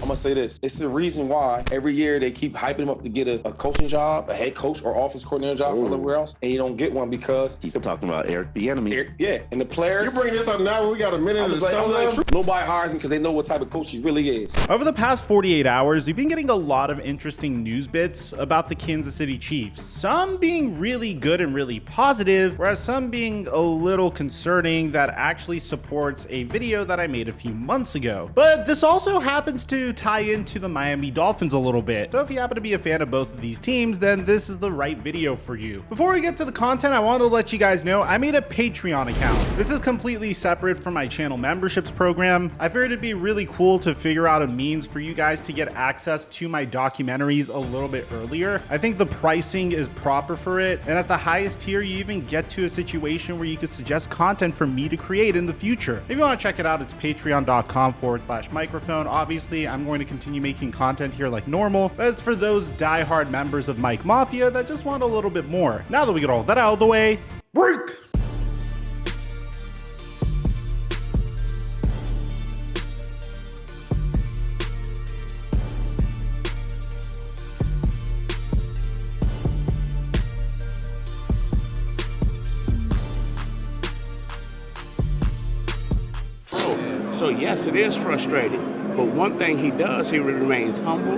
I'm gonna say this. It's the reason why every year they keep hyping him up to get a coaching job, a head coach or offense coordinator job for everywhere else, and he don't get one because he's talking about Bieniemy. Yeah, and the players. You bring this up now when we got a minute to show. Nobody hires him because they know what type of coach he really is. Over the past 48 hours, we've been getting a lot of interesting news bits about the Kansas City Chiefs. Some being really good and really positive, whereas some being a little concerning that actually supports a video that I made a few months ago. But this also happens to tie into the Miami Dolphins a little bit. So if you happen to be a fan of both of these teams, then this is the right video for you. Before we get to the content, I want to let you guys know I made a Patreon account. This is completely separate from my channel memberships program. I figured it'd be really cool to figure out a means for you guys to get access to my documentaries a little bit earlier. I think the pricing is proper for it, and at the highest tier you even get to a situation where you can suggest content for me to create in the future. If you want to check it out, it's patreon.com/microphone. Obviously I'm going to continue making content here like normal, but it's for those diehard members of Mike Mafia that just want a little bit more. Now that we get all that out of the way, break! So yes, it is frustrating, but one thing he does, he remains humble,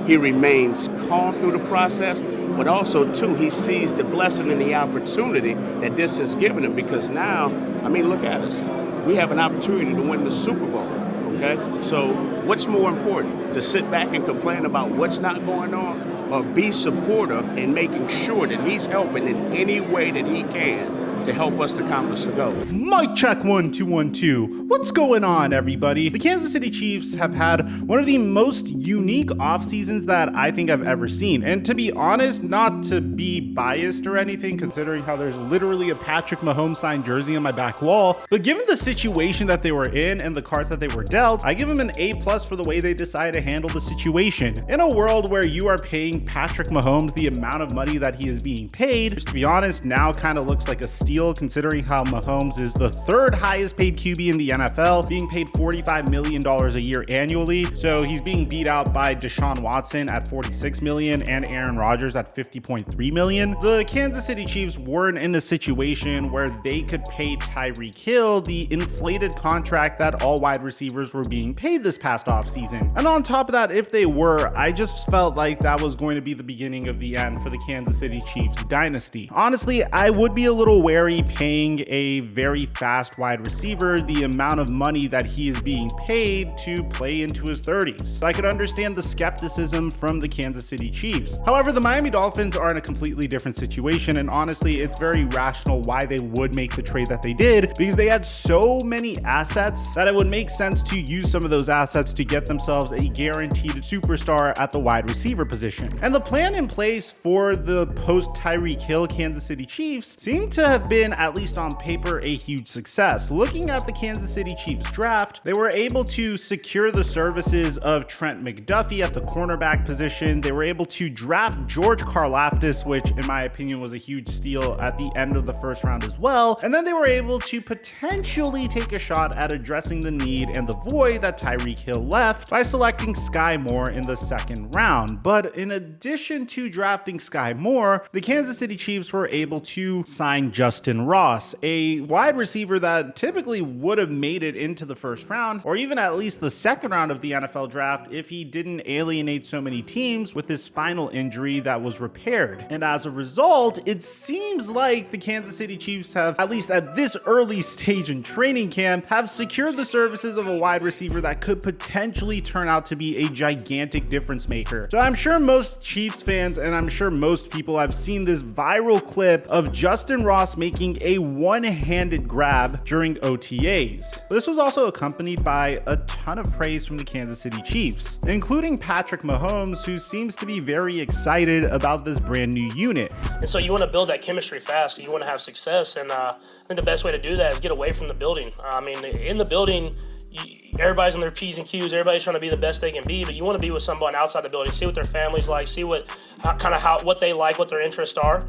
he remains calm through the process, but also too, he sees the blessing and the opportunity that this has given him, because now, I mean, look at us. We have an opportunity to win the Super Bowl, okay? So what's more important, to sit back and complain about what's not going on, or be supportive and making sure that he's helping in any way that he can to help us to accomplish the goal? Mic check 1 2 1 2. What's going on, everybody? The Kansas City Chiefs have had one of the most unique off seasons that I think I've ever seen. And to be honest, not to be biased or anything, considering how there's literally a Patrick Mahomes signed jersey on my back wall, but given the situation that they were in and the cards that they were dealt, I give them an A+ for the way they decided to handle the situation. In a world where you are paying Patrick Mahomes the amount of money that he is being paid, which to be honest now kind of looks like a steal, considering how Mahomes is the third highest paid QB in the NFL, being paid $45 million a year annually. So he's being beat out by Deshaun Watson at $46 million and Aaron Rodgers at $50.3 million. The Kansas City Chiefs weren't in a situation where they could pay Tyreek Hill the inflated contract that all wide receivers were being paid this past offseason. And on top of that, if they were, I just felt like that was going to be the beginning of the end for the Kansas City Chiefs dynasty. Honestly, I would be a little wary paying a very fast wide receiver the amount of money that he is being paid to play into his 30s. So I could understand the skepticism from the Kansas City Chiefs. However, the Miami Dolphins are in a completely different situation, and honestly, it's very rational why they would make the trade that they did, because they had so many assets that it would make sense to use some of those assets to get themselves a guaranteed superstar at the wide receiver position. And the plan in place for the post Tyreek Hill Kansas City Chiefs seemed to have been, at least on paper, a huge success. Looking at the Kansas City Chiefs draft, they were able to secure the services of Trent McDuffie at the cornerback position. They were able to draft George Karlaftis, which in my opinion was a huge steal at the end of the first round as well. And then they were able to potentially take a shot at addressing the need and the void that Tyreek Hill left by selecting Sky Moore in the second round. But in addition to drafting Sky Moore, the Kansas City Chiefs were able to sign Justin Ross, a wide receiver that typically would have made it into the first round, or even at least the second round of the NFL draft if he didn't alienate so many teams with his spinal injury that was repaired. And as a result, it seems like the Kansas City Chiefs have, at least at this early stage in training camp, have secured the services of a wide receiver that could potentially turn out to be a gigantic difference maker. So I'm sure most Chiefs fans, and I'm sure most people, have seen this viral clip of Justin Ross making a one-handed grab during OTAs. This was also accompanied by a ton of praise from the Kansas City Chiefs, including Patrick Mahomes, who seems to be very excited about this brand new unit. And so you want to build that chemistry fast, you want to have success, and I think the best way to do that is get away from the building. I mean, in the building, everybody's on their P's and Q's. Everybody's trying to be the best they can be, but you want to be with someone outside the building, see what their family's like, see what they like, what their interests are.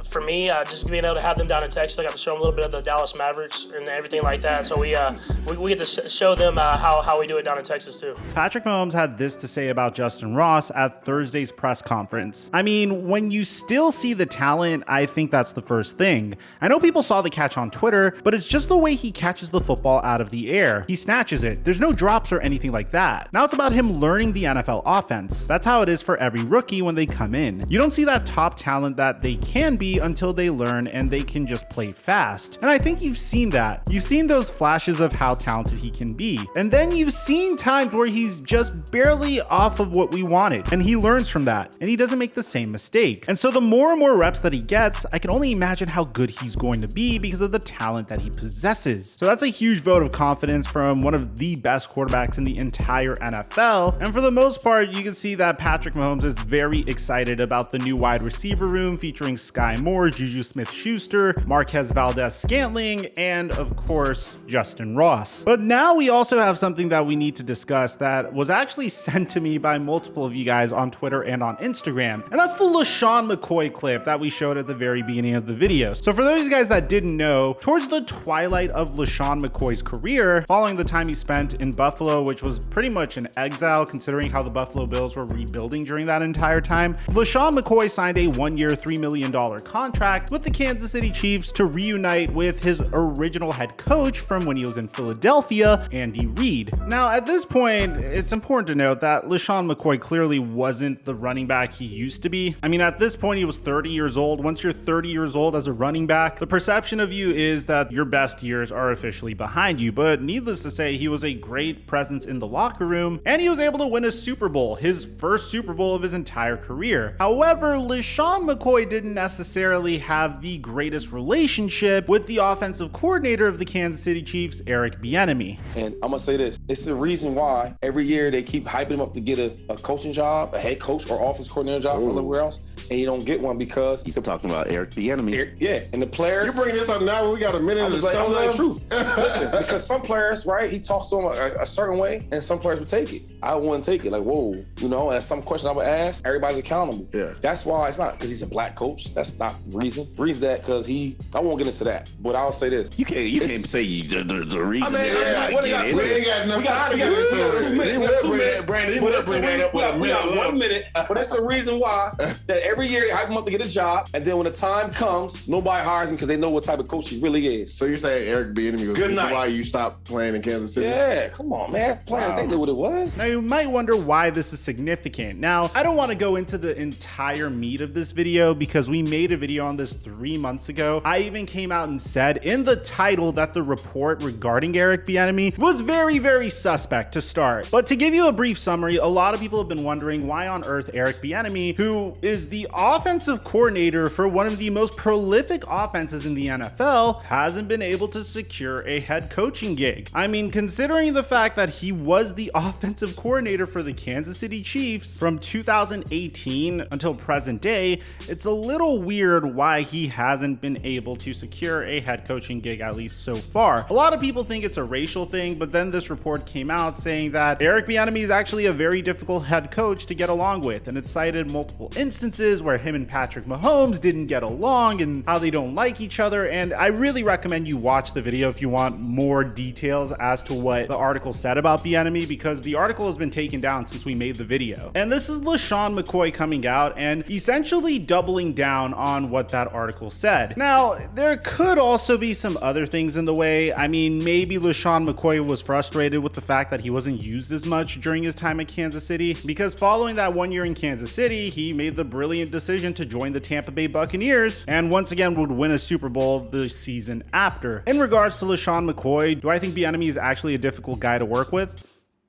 For me, just being able to have them down in Texas, I got to show them a little bit of the Dallas Mavericks and everything like that. So we get to show them how we do it down in Texas too. Patrick Mahomes had this to say about Justin Ross at Thursday's press conference. I mean, when you still see the talent, I think that's the first thing. I know people saw the catch on Twitter, but it's just the way he catches the football out of the air. He snatches it. There's no drops or anything like that. Now it's about him learning the NFL offense. That's how it is for every rookie when they come in. You don't see that top talent that they can be until they learn and they can just play fast. And I think you've seen that. You've seen those flashes of how talented he can be. And then you've seen times where he's just barely off of what we wanted. And he learns from that. And he doesn't make the same mistake. And so the more and more reps that he gets, I can only imagine how good he's going to be because of the talent that he possesses. So that's a huge vote of confidence from one of the best quarterbacks in the entire NFL. And for the most part, you can see that Patrick Mahomes is very excited about the new wide receiver room featuring Sky Moore, Juju Smith-Schuster, Marquez Valdez-Scantling, and of course, Justin Ross. But now we also have something that we need to discuss that was actually sent to me by multiple of you guys on Twitter and on Instagram. And that's the Lesean McCoy clip that we showed at the very beginning of the video. So for those of you guys that didn't know, towards the twilight of Lesean McCoy's career, following the time he spent in Buffalo, which was pretty much an exile considering how the Buffalo Bills were rebuilding during that entire time, Lesean McCoy signed a one-year, $3 million contract with the Kansas City Chiefs to reunite with his original head coach from when he was in Philadelphia, Andy Reid. Now, at this point, it's important to note that Lesean McCoy clearly wasn't the running back he used to be. I mean, at this point, he was 30 years old. Once you're 30 years old as a running back, the perception of you is that your best years are officially behind you. But needless to say, he was a great presence in the locker room, and he was able to win a Super Bowl, his first Super Bowl of his entire career. However, Lesean McCoy didn't necessarily have the greatest relationship with the offensive coordinator of the Kansas City Chiefs, Eric Bieniemy. And I'm gonna say this, it's the reason why every year they keep hyping him up to get a coaching job, a head coach or offensive coordinator job from everywhere else, and you don't get one because He's talking about Eric Bieniemy. Yeah, and the players. You're bringing this up now when we got a minute to I'm show like, them? truth. Listen, because some players, right, he talks to them a certain way, and some players would take it. I wouldn't take it, like, whoa, and some question I would ask, everybody's accountable. Yeah. That's why it's not because he's a black coach. That's not the reason. The reason that because I won't get into that, but I'll say this. You can't say the reason. We ain't got enough time to get into it. Brandon, we got 1 minute, but it's the reason why that every year they hype him up to get a job, and then when the time comes, nobody hires him because they know what type of coach he really is. So you're saying Eric Bieniemy was the reason why you stopped playing in Kansas City? Yeah, come on, man. That's the players. They knew what it was. Now you might wonder why this is significant. Now, I don't want to go into the entire meat of this video because we made a video on this 3 months ago. I even came out and said in the title that the report regarding Eric Bieniemy was very, very suspect to start. But to give you a brief summary, a lot of people have been wondering why on earth Eric Bieniemy, who is the offensive coordinator for one of the most prolific offenses in the NFL, hasn't been able to secure a head coaching gig. I mean, considering the fact that he was the offensive coordinator for the Kansas City Chiefs from 2018 until present day, it's a little weird why he hasn't been able to secure a head coaching gig, at least so far. A lot of people think it's a racial thing, but then this report came out saying that Eric Bieniemy is actually a very difficult head coach to get along with, and it cited multiple instances where him and Patrick Mahomes didn't get along and how they don't like each other. And I really recommend you watch the video if you want more details as to what the article said about Bieniemy, because the article has been taken down since we made the video. And this is Lesean McCoy coming out and essentially doubling down on what that article said. Now, there could also be some other things in the way. I mean, maybe Lesean McCoy was frustrated with the fact that he wasn't used as much during his time at Kansas City, because following that 1 year in Kansas City, he made the brilliant decision to join the Tampa Bay Buccaneers and once again would win a Super Bowl the season after. In regards to Lesean McCoy, do I think Bieniemy is actually a difficult guy to work with?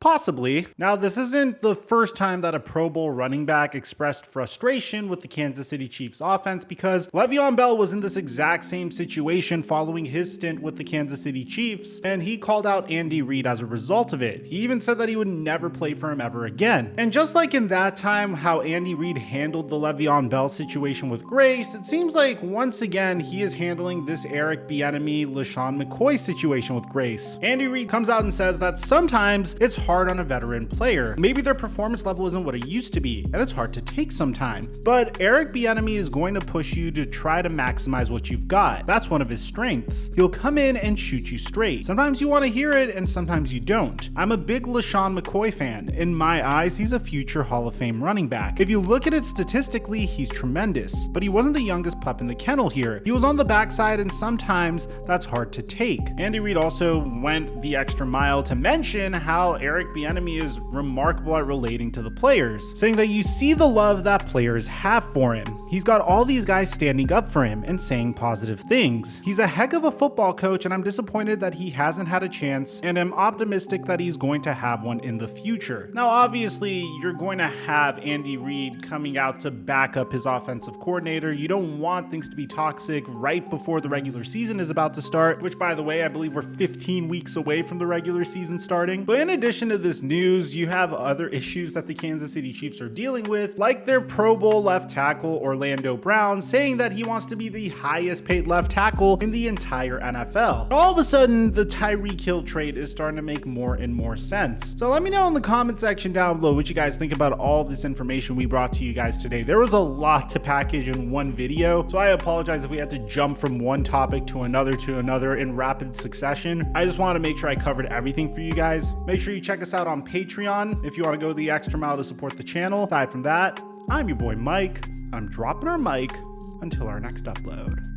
Possibly. Now, this isn't the first time that a Pro Bowl running back expressed frustration with the Kansas City Chiefs offense, because Le'Veon Bell was in this exact same situation following his stint with the Kansas City Chiefs, and he called out Andy Reid as a result of it. He even said that he would never play for him ever again. And just like in that time, how Andy Reid handled the Le'Veon Bell situation with grace, it seems like once again he is handling this Eric Bieniemy, Lesean McCoy situation with grace. Andy Reid comes out and says that sometimes it's hard on a veteran player. Maybe their performance level isn't what it used to be, and it's hard to take sometime. But Eric Bieniemy is going to push you to try to maximize what you've got. That's one of his strengths. He'll come in and shoot you straight. Sometimes you want to hear it, and sometimes you don't. I'm a big Lesean McCoy fan. In my eyes, he's a future Hall of Fame running back. If you look at it statistically, he's tremendous. But he wasn't the youngest pup in the kennel here. He was on the backside, and sometimes that's hard to take. Andy Reid also went the extra mile to mention how Eric Bieniemy is remarkable at relating to the players, saying that you see the love that players have for him. He's got all these guys standing up for him and saying positive things. He's a heck of a football coach, and I'm disappointed that he hasn't had a chance, and I'm optimistic that he's going to have one in the future. Now, obviously, you're going to have Andy Reid coming out to back up his offensive coordinator. You don't want things to be toxic right before the regular season is about to start, which, by the way, I believe we're 15 weeks away from the regular season starting. But in addition to this news, you have other issues that the Kansas City Chiefs are dealing with, like their Pro Bowl left tackle Orlando Brown saying that he wants to be the highest paid left tackle in the entire NFL. All of a sudden, the Tyreek Hill trade is starting to make more and more sense. So let me know in the comment section down below what you guys think about all this information we brought to you guys today. There was a lot to package in one video, so I apologize if we had to jump from one topic to another in rapid succession. I just want to make sure I covered everything for you guys. Make sure you check us out on Patreon if you want to go the extra mile to support the channel. Aside from that, I'm your boy Mike, and I'm dropping our mic until our next upload.